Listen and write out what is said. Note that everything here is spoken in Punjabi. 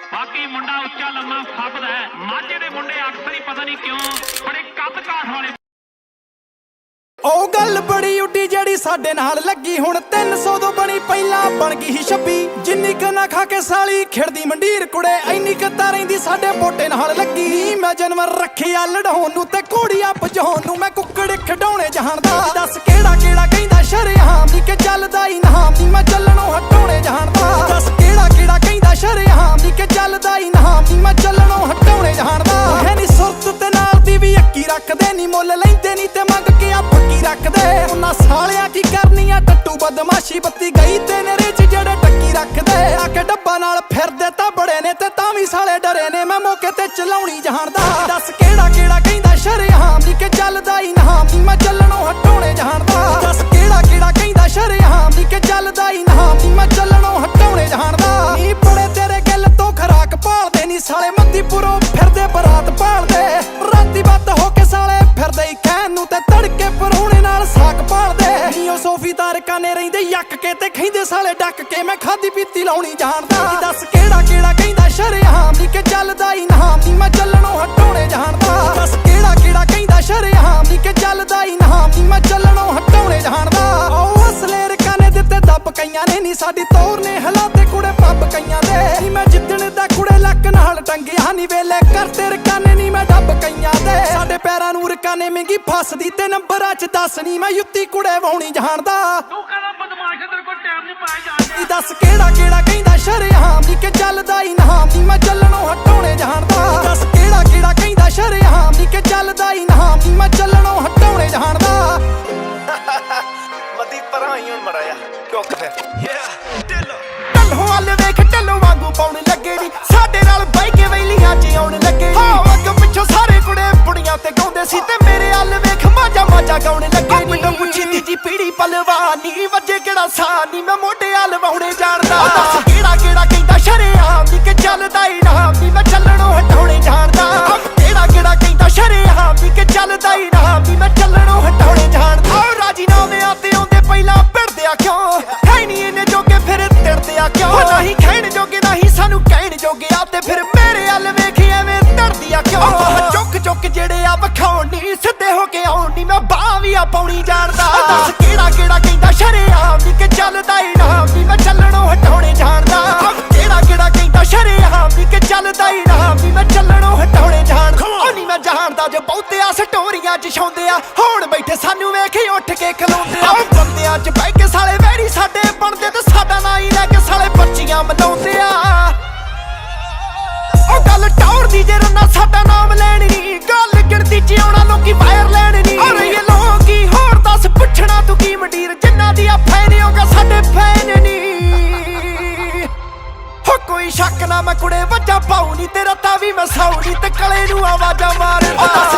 बाकी मुंडा उच्चा लम्मा फबदा है। माझे दे मुंडे अक्सर ही पता नहीं क्यों बड़े कद काठ वाले। ਉਹ ਗੱਲ ਬੜੀ ਉੱਡੀ ਜਿਹੜੀ ਸਾਡੇ ਨਾਲ ਲੱਗੀ ਹੁਣ 300 ਤੋਂ ਬਣੀ ਪਹਿਲਾਂ ਬਣ ਗਈ ਸੀ 26 ਜਿੰਨੀ ਕ ਨਾ ਖਾ ਕੇ ਸਾਲੀ ਖਿੜਦੀ ਮੰਡੀਰ ਕੁੜੇ ਐਨੀ ਕ ਤਾਂ ਰਹਿੰਦੀ ਸਾਡੇ ਪੋਟੇ ਨਾਲ ਲੱਗੀ ਮੈਂ ਜਾਨਵਰ ਰੱਖਿਆ ਲੜਾਉਣ ਨੂੰ ਤੇ ਘੋੜੀਆਂ ਭਜਾਉਣ ਨੂੰ ਮੈਂ ਕੁੱਕੜ ਖਿਡਾਉਣੇ ਜਾਣਦਾ ਦੱਸ ਕਿਹੜਾ ਕਿਹੜਾ ਕਹਿੰਦਾ ਸ਼ਰੇਆਮ ਨੀ ਕਿ ਚੱਲਦਾ ਹੀ ਨਾਮ ਨੀ ਮੈਂ ਚੱਲਣੋਂ ਹਟਾਉਣੇ ਜਾਣਦਾ ਦੱਸ ਕਿਹੜਾ ਕਿਹੜਾ ਕਹਿੰਦਾ ਸ਼ਰੇਆਮ ਨੀ ਕਿ ਚੱਲਦਾ ਹੀ ਨਾਮ ਨੀ ਮੈਂ ਚੱਲਣੋਂ ਹਟਾਉਣੇ ਜਾਣਦਾ ਹੈ ਨੀ ਸੁਰਤ ਤੇ ਨਾਲ ਦੀ ਵੀ ਅੱਕੀ ਰੱਖਦੇ ਨੀ ਮੁੱਲ ਲੈਂਦੇ ਨੀ ਤੇ ਮੰਗ ਕੇ ਆ ਰੱਖਦੇ ਉਹਨਾਂ ਸਾਲਿਆਂ ਕੀ ਕਰਨੀ ਆ ਟੱਟੂ ਬਦਮਾਸ਼ੀ ਬੱਤੀ ਗਈ ਤੇ ਨੇਰੇ ਚ ਜਿਹੜੇ ਟੱਕੀ ਰੱਖਦੇ ਆ ਕੇ ਡੱਬਾ ਨਾਲ ਫਿਰਦੇ ਤਾਂ ਬੜੇ ਨੇ ਤੇ ਤਾਂ ਵੀ ਸਾਲੇ ਡਰੇ ਨੇ ਮੈਂ ਮੌਕੇ ਤੇ ਚਲਾਉਣੀ ਜਾਣਦਾ ਦੱਸ ਕਿਹੜਾ ਕਿਹੜਾ ਕਹਿੰਦਾ ਸ਼ਰੇਆਮ ਨੀ ਕਿ ਚੱਲਦਾ ਹੀ ਨਾਮ ਨੀ ਮੈਂ ਚੱਲਣੋਂ ਹਟਾਉਣੇ ਜਾਣਦਾ ਦੱਸ ਕਿਹੜਾ ਕਿਹੜਾ ਕਹਿੰਦਾ ਸ਼ਰੇਆਮ ਨੀ ਕਿ ਚੱਲਦਾ ਹੀ ਨਾਮ ਨੀ ਮੈਂ ਚੱਲਣੋਂ ਹਟਾਉਣੇ ਜਾਣਦਾ ਨੀ ਬੜੇ ਤੇਰੇ ਗਿੱਲ ਤੋਂ ਖਰਾਕ ਭਾਲਦੇ ਨੀ ਸਾਲੇ ਮੱਦੀਪੁਰੋਂ ਫਿਰਦੇ ਬਰਾਤ ਭਾਲਦੇ ਰਾਤੀ ਬੱਤ ਹੋ ਕੇ ਸਾਲੇ ਫਿਰਦੇ ਹੀ ਕਹਿਣ ਨੂੰ ਤੇ ਤੜਕੇ ਪਰੋਣੇ ਨਾਲ ਸਾਕ ਭਾਲਦੇ ਨੀਓ ਸੋਫੀਦਾਰ ਕਾਨੇ ਰਹਿੰਦੇ ਯੱਕ ਕੇ ਤੇ ਖੈਂਦੇ ਸਾਲੇ ਡੱਕ ਕੇ ਮੈਂ ਖਾਦੀ ਪੀਤੀ ਲਾਉਣੀ ਜਾਣਦਾ ਦੱਸ ਕਿਹੜਾ ਕਿਹੜਾ ਕਹਿੰਦਾ ਸ਼ਰੇਆਮ ਨੀ ਕਿ ਚੱਲਦਾ ਹੀ ਨਾਮ ਨੀ ਮੈਂ ਚੱਲਣੋਂ ਹਟਾਉਣੇ ਜਾਣਦਾ ਦੱਸ ਕਿਹੜਾ ਕਿਹੜਾ ਕਹਿੰਦਾ ਸ਼ਰੇਆਮ ਨੀ ਕਿ ਚੱਲਦਾ ਹੀ ਨਾਮ ਨੀ ਮੈਂ ਚੱਲਣੋਂ ਹਟਾਉਣੇ ਜਾਣਦਾ ਉਹ ਅਸਲੇ ਰਕਾਨੇ ਦਿੱਤੇ ਦੱਬ ਕਈਆਂ ਨੇ ਨੀ ਸਾਡੀ ਤੌਰ ਨੇ ਹਲਾਤੇ ਕੁੜੇ ਪੱਬ ਕਈਆਂ ਦੇ ਨੀ ਮੈਂ ਜਿੱਦਣ ਦਾ ਕੁੜੇ ਲੱਕ ਨਾਲ ਟੰਗਿਆ ਨੀ ਵੇਲੇ ਕਰਤੇ ਰਕਾਨੇ ਨੀ ਮੈਂ ਡੱਬ ਕਈਆਂ ਦੇ ਸਾਡੇ ਪੈਰਾਂ ਨੂੰ ਰਕਾਨੇ ਮਹਿੰਗੀ ਫਸਦੀ ਤੇ ਨੰਬਰਾਂ ਚ ਦੱਸ ਨੀ ਮੈਂ ਯੁੱਤੀ ਕੁੜੇ ਵਾਉਣੀ ਜਾਣਦਾ ਤੂੰ ਕਹਿੰਦਾ ਬਦਮਾਸ਼ ਤੇਰੇ ਕੋਲ ਟਾਈਮ ਨਹੀਂ ਪਾਇਆ ਜਾਂਦਾ ਦੱਸ ਕਿਹੜਾ ਕਿਹੜਾ ਕਹਿੰਦਾ ਸ਼ਰੇਆਮ ਨੀ ਕਿ ਚੱਲਦਾ ਹੀ ਨਾਮ ਨੀ ਮੈਂ ਚੱਲਣੋਂ ਹਟਾਉਣੇ ਜਾਣਦਾ ਦੱਸ ਕਿਹੜਾ ਕਿਹੜਾ ਕਹਿੰਦਾ ਸ਼ਰੇਆਮ ਨੀ ਕਿ ਚੱਲਦਾ ਹੀ ਨਾਮ ਨੀ ਮੈਂ ਚੱਲਣੋਂ ਹਟਾਉਣੇ ਜਾਣਦਾ ਮਦੀ ਪਰਾਂ ਹੀ ਹੁਣ ਮੜਾਇਆ ਚੁੱਕ ਫਿਰ ਢੱਲੋਂ ਵੱਲ ਵੇਖ ਢੱਲੋਂ ਵਾਂਗੂ ਪਾਉਣ ਲੱਗੇ ਨੀ ਸਾਡੇ ਨਾਲ ਬਹਿ ਕੇ ਵੈਲੀਆਂ ਚ ਆਉਣ ਲੱਗੇ ਨੀ ਅੱਗੋਂ ਪਿੱਛੋਂ ਸਾਰੇ ਕੁੜੇ ਬੁੜੀਆਂ ਤੇ ਗਾਉਂਦੇ ਸੀ ਤੇ ਮੇਰੇ ਵੱਲ ਵੇਖ ਮਾਜਾ ਮਾਜਾ ਗਾਉਣ ਲੱਗੇ ਨੀ ਮੈਨੂੰ ਪੁੱਛੀ ਤੀਜੀ ਪੀੜੀ ਪਲਵਾਨੀ ਵੱਜੇ ਕਿਹੜਾ ਸਾਨੀ ਮੈਂ ਮੋਢੇ ਵੱਲ ਵਾਉਣੇ ਜਾਣਦਾ ਦੱਸ ਕਿਹੜਾ ਕਿਹੜਾ ਕਹਿੰਦਾ ਸ਼ਰੇਆਮ ਨੀ ਕਿ ਚੱਲਦਾ ਹੀ ਨਾਮ ਨੀ ਮੈਂ ਚੱਲਣੋਂ ਹਟਾਉਣੇ ਜਾਣਦਾ ਕਿਹੜਾ ਕਿਹੜਾ ਕਹਿੰਦਾ ਸ਼ਰੇਆਮ ਨੀ ਕਿ ਚੱਲਦਾ ਹੀ ਨਾਮ ਨੀ ਮੈਂ ਚੱਲਣੋਂ ਹਟਾਉਣੇ ਜਾਣਦਾ ਰਾਜੀਨਾਮਿਆਂ ਤੇ ਆਉਂਦੇ ਪਹਿਲਾਂ ਭਿੜਦੇ ਆ ਕਿਉਂ ਹੈ ਨੀ ਇਹਨੇ ਜੋਗੇ ਫਿਰ ਤਿੜਦੇ ਆ ਕਿਉਂ ਨਹੀਂ ਖੈਣ ਜੋਗੇ ਨਹੀਂ ਸਾਨੂੰ ਕਹਿਣ ਜੋਗੇ ਆ ਤੇ ਫਿਰ ਮੇਰੇ ਵੱਲ ਵੇਖ ਐਵੇਂ ਧੜਦੀ ਆ ਕਿਉਂ ਚੁੱਕ ਚੁੱਕ ਜਿਹੜੇ ਆ ਵਿਖਾਉਣ ਨੀ ਸਿੱਧੇ ਹੋ ਕੇ ਆਉਣ ਨੀ ਮੈਂ ਬਾਹ ਵੀ ਆ ਪਾਉਣੀ ਜਾਣਦਾ ਦੱਸ ਕਿਹੜਾ ਕਿਹੜਾ ਕਹਿੰਦਾ ਸ਼ਰੇਆਮ ਨੀ ਕਿ ਚੱਲਦਾ ਹੀ ਨਾਮ ਨੀ ਮੈਂ ਚੱਲਣੋਂ ਹਟਾਉਣੇ ਜਾਣਦਾ ਕਿਹੜਾ ਕਿਹੜਾ ਕਹਿੰਦਾ ਸ਼ਰੇਆਮ ਨੀ ਕਿ ਚੱਲਦਾ ਹੀ ਨਾਮ ਨੀ ਮੈਂ ਚੱਲਣੋਂ ਹਟਾਉਣੇ ਜਾਣਦਾ ਉਹ ਨੀ ਮੈਂ ਜਾਣਦਾ ਜੋ ਬਹੁਤਿਆ ਸਟੋਰੀਆਂ ਚ ਛਾਉਂਦੇ ਆ ਹੁਣ ਬੈਠੇ ਸਾਨੂੰ ਵੇਖ ਉੱਠ ਕੇ ਖਲੋਂਦੇ ਆ ਬੰਦਿਆਂ ਚ ਬਹਿ ਕੇ ਸਾਲੇ ਵੈਰੀ ਸਾਡੇ ਬਣਦੇ ਤੇ ਸਾਡਾ ਨਾਂ ਹੀ ਲੈ ਕੇ ਸਾਲੇ ਬੱਚੀਆਂ ਮਨਾਉਂਦੇ ਆ ਉਹ ਗੱਲ ਟੌਰ ਦੀ ਜੇ ਰੰਨਾ ਸਾਡਾ ਨਾਮ ਲੈਣ ਨੀ ਗੱਲ ਗਿਣਤੀ ਚ ਆਉਣਾ ਲੋਕੀ ਵਾਇਰ ਲੈਣ ਨੀ ਅਰੇ ਇਹ ਲੋਕੀ ਹੋਰ ਦੱਸ ਪੁੱਛਣਾ ਤੂੰ ਕੀ ਮੰਡੀਰ ਜਿੰਨਾ ਦੀ ਆ ਫੈਨ ਹੋਗਾ ਸਾਡੇ ਫੈਨ ਨੀ ਹੋ ਕੋਈ ਸ਼ੱਕ ਨਾ ਮੈਂ ਕੁੜੇ ਵੱਜਾ ਪਾਉ ਨੀ ਤੇਰਾ ਤਾਂ ਵੀ ਮੈਂ ਸੌ ਨੀ ਤੇ ਕਲੇ ਨੂੰ ਆਵਾਜ਼ਾਂ ਮਾਰਦਾ